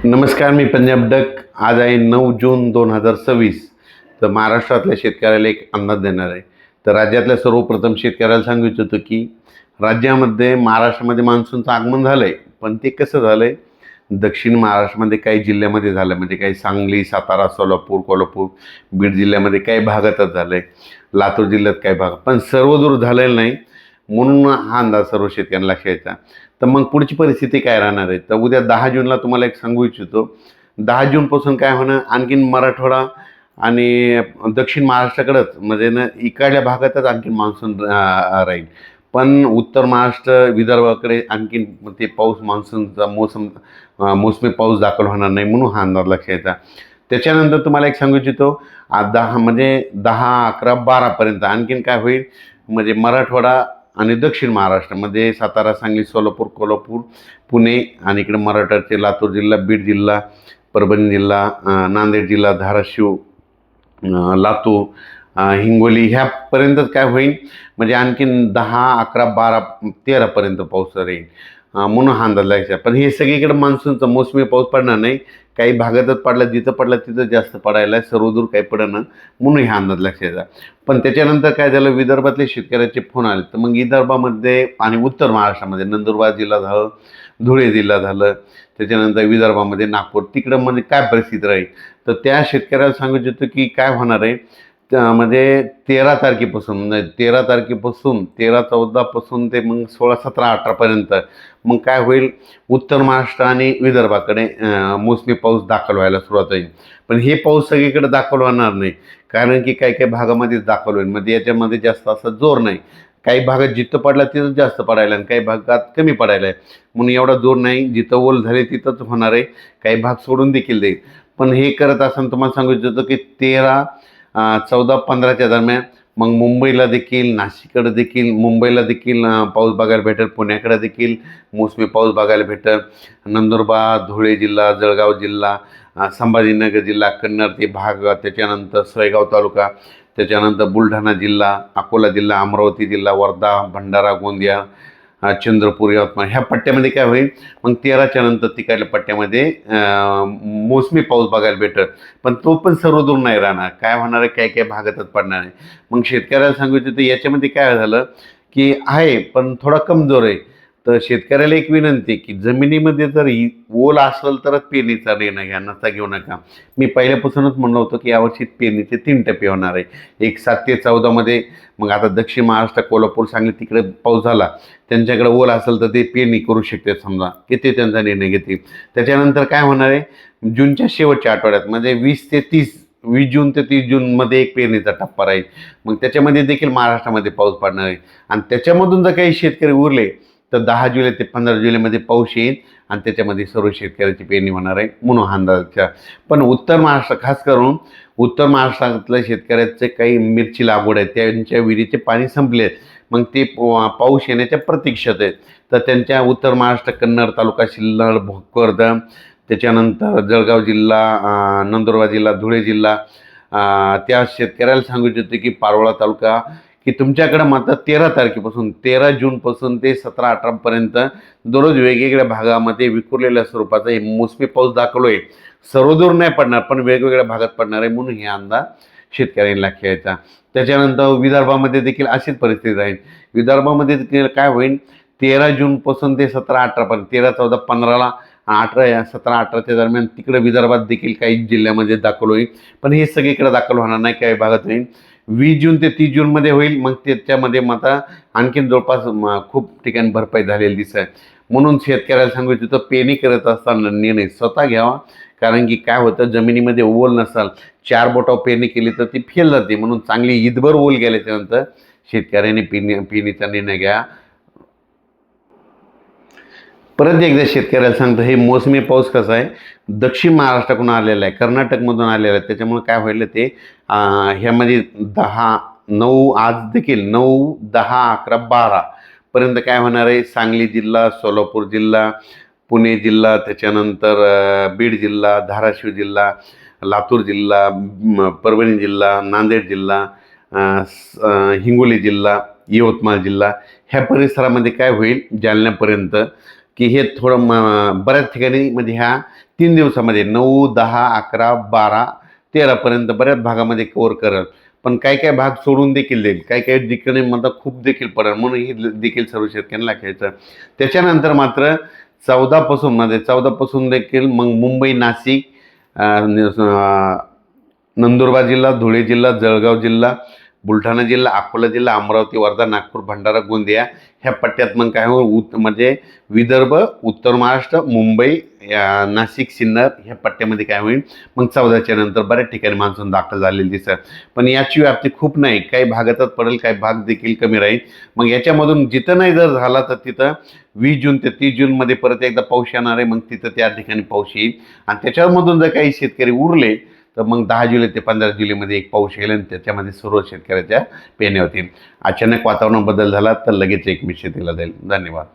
नमस्कार, मी पंजाब डक. आज आहे 9 जून 2026. तर महाराष्ट्रातल्या शेतकऱ्याला एक अंदाज देणार आहे. तर राज्यातल्या सर्वप्रथम शेतकऱ्याला सांगू इच्छितो की राज्यामध्ये महाराष्ट्रामध्ये मान्सूनचं आगमन झालं आहे. पण ते कसं झालं आहे, दक्षिण महाराष्ट्रामध्ये काही जिल्ह्यामध्ये झालं, म्हणजे काही सांगली, सातारा, सोलापूर, कोल्हापूर, बीड जिल्ह्यामध्ये काही भागातच झालं आहे, लातूर जिल्ह्यात काही भाग, पण सर्वदूर झालेलं नाही. म्हणून हा अंदाज सर्व शेतकऱ्यांना लक्षात यायचा. तर मग पुढची परिस्थिती काय राहणार आहे, तर उद्या 10 जूनला तुम्हाला एक सांगू इच्छितो. 10 जूनपासून काय होणं, आणखीन मराठवाडा आणि दक्षिण महाराष्ट्राकडंच, म्हणजे ना इकडल्या भागातच आणखीन मान्सून राहील. पण उत्तर महाराष्ट्र, विदर्भाकडे आणखीन ते पाऊस, मान्सूनचा मोसमी पाऊस दाखल होणार नाही. म्हणून हा अंदाज लक्षात यायचा. त्याच्यानंतर तुम्हाला एक सांगू इच्छितो, 10, 11, 12पर्यंत आणखीन काय होईल, म्हणजे मराठवाडा आणि दक्षिण महाराष्ट्रामध्ये सातारा, सांगली, सोलापूर, कोल्हापूर, पुणे आणि इकडे मराठवाड्याचे लातूर जिल्हा, बीड जिल्हा, परभणी जिल्हा, नांदेड जिल्हा, धाराशिव, लातूर, हिंगोली ह्यापर्यंतच काय होईल, म्हणजे आणखीन 10, 11, 12, 13पर्यंत पाऊस राहील. म्हणून हा अंदाज लागायचा. पण हे सगळीकडे मान्सूनचा मोसमी पाऊस पडणार नाही. काही भागातच पडला, जिथं पडला तिथं जास्त पडायला, सर्वदूर काही पडणं, म्हणून हा अंदाज लक्षात यायचा. पण त्याच्यानंतर काय झालं, विदर्भातले शेतकऱ्याचे फोन आले. तर मग विदर्भामध्ये आणि उत्तर महाराष्ट्रामध्ये नंदुरबार जिल्हा झालं, धुळे जिल्हा झालं, त्याच्यानंतर विदर्भामध्ये नागपूर, तिकडं म्हणजे काय परिस्थिती राहील. तर त्या शेतकऱ्याला सांगू इच्छितो की काय होणार आहे, म्हणजे 13 तारखेपासून, म्हणजे 13 तारखेपासून 13, 14पासून ते मग 16, 17, 18पर्यंत मग काय होईल, उत्तर महाराष्ट्र आणि विदर्भाकडे मोसमी पाऊस दाखल व्हायला सुरुवात होईल. पण हे पाऊस सगळीकडे दाखल होणार नाही, कारण की काही काही भागामध्येच दाखल होईल. म्हणजे याच्यामध्ये जास्त असा जोर नाही. काही भागात जिथं पडला तिथं जास्त पडायला आणि काही भागात कमी पडायला आहे. म्हणून एवढा जोर नाही. जिथं ओल झाले तिथंच होणार आहे. काही भाग सोडून देखील देईल. पण हे करत असताना तुम्हाला सांगू इच्छितो की 13, 14, 15च्या दरम्यान मग मुंबईला देखील, नाशिककडे देखील, मुंबईला देखील पाऊस बघायला भेटेल. पुण्याकडे देखील मोसमी पाऊस बघायला भेटेल. नंदुरबार, धुळे जिल्हा, जळगाव जिल्हा, संभाजीनगर जिल्हा, कन्नड ते भाग, त्याच्यानंतर सोयगाव तालुका, त्याच्यानंतर बुलढाणा जिल्हा, अकोला जिल्हा, अमरावती जिल्हा, वर्धा, भंडारा, गोंदिया, चंद्रपूर, यवतमाळ ह्या पट्ट्यामध्ये काय होईल, मग 13च्या नंतर तिकडल्या पट्ट्यामध्ये मोसमी पाऊस बघायला भेटेल. पण तो पण सर्वदूर नाही राहणार. काय होणार आहे, काही काही भागातच पडणार आहे. मग शेतकऱ्याला सांगू इच्छितो, याच्यामध्ये काय झालं की आहे पण थोडा कमजोर आहे. तर शेतकऱ्याला एक विनंती की जमिनीमध्ये जर ओल असेल तरच पेरणीचा निर्णय घ्या, नसा घेऊ नका. मी पहिल्यापासूनच म्हणलं होतं की यावर्षी पेरणीचे 3 टप्पे होणार आहे. एक 7 ते 14मध्ये, मग आता दक्षिण महाराष्ट्र, कोल्हापूर, सांगली तिकडे पाऊस झाला, त्यांच्याकडे ओल असेल तर ते पेरणी करू शकते, समजा की ते त्यांचा निर्णय घेतील. त्याच्यानंतर काय होणार आहे, जूनच्या शेवटच्या आठवड्यात, म्हणजे 20 जून ते 30 जूनमध्ये एक पेरणीचा टप्पा राहील. मग त्याच्यामध्ये देखील महाराष्ट्रामध्ये पाऊस पडणार आहे. आणि त्याच्यामधून जर काही शेतकरी उरले तर 10 जुलै ते 15 जुलैमध्ये पाऊस येईल आणि त्याच्यामध्ये सर्व शेतकऱ्याची पेरणी होणार आहे. म्हणून हा अंदाजाच्या. पण उत्तर महाराष्ट्र, खास करून उत्तर महाराष्ट्रातल्या शेतकऱ्याचे काही मिरची लागवड आहे, त्यांच्या विहिरीचे पाणी संपले, मग ते पाऊस येण्याच्या प्रतीक्षेत आहेत. तर त्यांच्या उत्तर महाराष्ट्र, कन्नड तालुका, सिल्लोड, भोकरदन, त्याच्यानंतर जळगाव जिल्हा, नंदुरबार जिल्हा, धुळे जिल्हा, त्या शेतकऱ्याला सांगू इच्छितो की पारोळा तालुका, की तुमच्याकडं मात्र 13 तारखेपासून, 13 जूनपासून ते 17, 18पर्यंत दररोज वेगवेगळ्या भागामध्ये विखुरलेल्या स्वरूपाचा हे मोसमी पाऊस दाखल होईल. सर्वदूर नाही पडणार, पण वेगवेगळ्या भागात पडणार आहे. म्हणून हे अंदाज शेतकऱ्यांनी लक्षात घ्यायचा. त्याच्यानंतर विदर्भामध्ये देखील अशीच परिस्थिती राहील. विदर्भामध्ये देखील काय होईल, 13 जूनपासून ते 17, 18पर्यंत, 13, 14, 15ला, 18, 17, 18च्या दरम्यान तिकडे विदर्भात देखील काही जिल्ह्यामध्ये दाखल होईल. पण हे सगळीकडे दाखल होणार नाही, काही भागात होईल. 20 जून ते 30 जूनमध्ये होईल. मग त्याच्यामध्ये मात्र आणखीन जवळपास खूप ठिकाणी भरपाई झालेली दिसत आहे. म्हणून शेतकऱ्याला सांगू इच्छितो, पेरणी करत असताना निर्णय स्वतः घ्यावा. कारण की काय होतं, जमिनीमध्ये ओल नसाल, 4 बोटावर पेरणी केली तर ती फेल जाते. म्हणून चांगली ईदभर ओल गेल्याच्यानंतर शेतकऱ्यांनी पेरणीचा निर्णय घ्या. परत एकदा शेतकऱ्याला सांगतो, हे मोसमी पाऊस कसा आहे, दक्षिण महाराष्ट्राकडून आलेला आहे, कर्नाटकमधून आलेला आहे. त्याच्यामुळे काय होईल, ते ह्यामध्ये 9, आज देखील 9, 10, 11, 12पर्यंत काय होणार आहे, सांगली जिल्हा, सोलापूर जिल्हा, पुणे जिल्हा, त्याच्यानंतर बीड जिल्हा, धाराशिव जिल्हा, लातूर जिल्हा, परभणी जिल्हा, नांदेड जिल्हा, हिंगोली जिल्हा, यवतमाळ जिल्हा ह्या परिसरामध्ये काय होईल, जालन्यापर्यंत की हे थोडं बऱ्याच ठिकाणी म्हणजे ह्या 3 दिवसामध्ये 9, 10, 11, 12, 13पर्यंत बऱ्याच भागामध्ये कव्हर करेल. पण काही भाग सोडून देखील देईल. काही ठिकाणी मला खूप देखील पडेल, म्हणून हे देखील सर्व शेतकऱ्यांना घ्यायचं. त्याच्यानंतर मात्र 14 पासून देखील मग मुंबई, नाशिक, नंदुरबार जिल्हा, धुळे जिल्हा, जळगाव जिल्हा, बुलढाणा जिल्हा, अकोला जिल्हा, अमरावती, वर्धा, नागपूर, भंडारा, गोंदिया ह्या पट्ट्यात मग काय होईल, म्हणजे विदर्भ, उत्तर महाराष्ट्र, मुंबई, नाशिक, सिन्नर ह्या पट्ट्यामध्ये काय होईल, मग 14च्या नंतर बऱ्याच ठिकाणी मान्सून दाखल झालेली दिसत. पण याची व्याप्ती खूप नाही, काही भागातच पडेल, काही भाग देखील कमी राहील. मग याच्यामधून जिथं नाही जर झाला तर तिथं 20 जून ते 30 जूनमध्ये परत एकदा पाऊस येणार आहे. मग तिथं त्या ठिकाणी पाऊस येईल. आणि त्याच्यामधून जर काही शेतकरी उरले तर मग 10 जुलै ते 15 जुलैमध्ये एक पाऊस येईल आणि त्याच्यामध्ये सर्व शेतकऱ्याच्या पेरण्या होतील. अचानक वातावरण बदल झाला तर लगेच एक शेतीला जाईल. धन्यवाद.